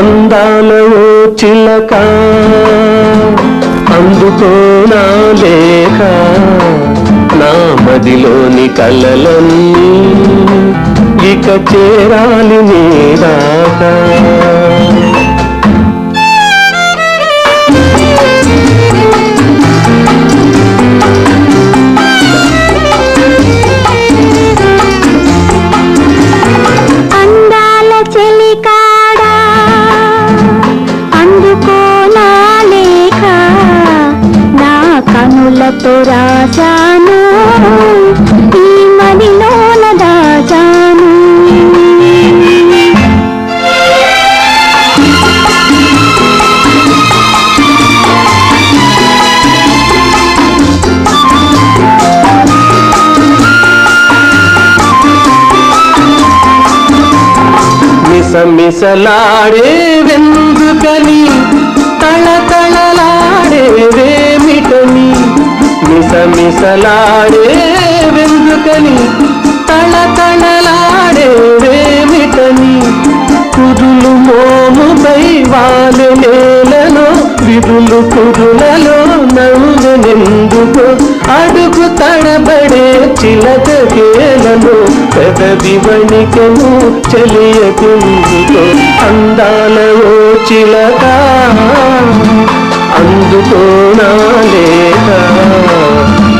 అందాల ఓ చిలక అందుకోనా లేక నా మదిలోని కలలన్నీ ఇక చేరాలి నీ దాకా. కనులతో రాజాను ఈ మదిలోన దాచాను. మిసమిసలాడే వెందుకని తళతళలాడే వేమిటని మిసమిసలాడే వెందుకని తళతళలాడే వేమిటని కుదులు మోముపై వాలె నేలలో విరులు కుదులలో నవ్వెనెందుకు అడుగు తడబడే చిలక కేలను పెదవి వణికెను చెలియకుందుకో. అందాల ఓ చిలక అందుకోనా లేక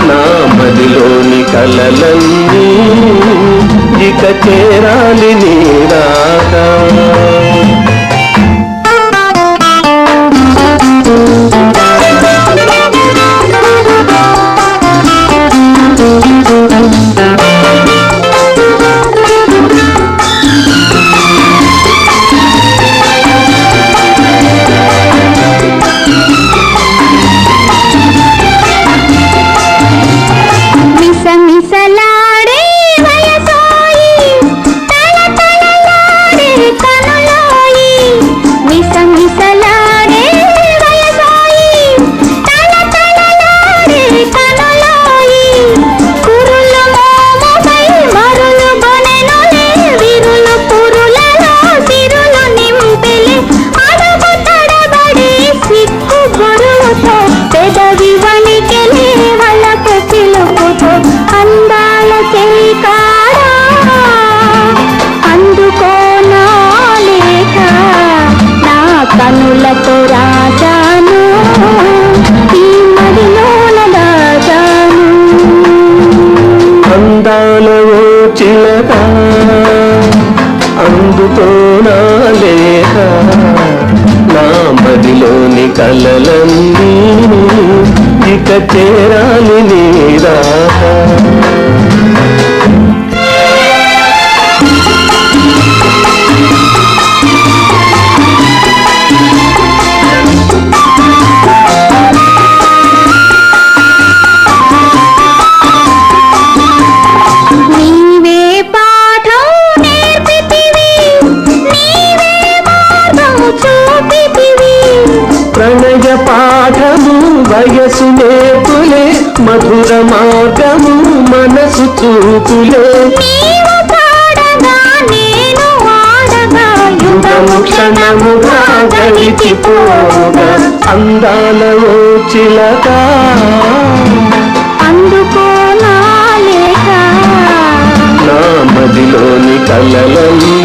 నా మదిలోని కలలన్నీ ఇక చేరాలి నీ దాకా. కనులతో రాజాను ఈ మదిలోన దాచాను. అందాల ఓ చిలక అందుకోనా లేక నా మదిలోని కలలన్నీ ఇక చేరాలి నీ దాకా. ప్రణయ పాఠము వయసు నేర్పులే మధుర మార్గము మనసు చూపులే. యుగము క్షణముగా గడిచిపోగా అందాల ఓ చిలక అందుకోనా లేక నా మదిలోని కలలన్నీ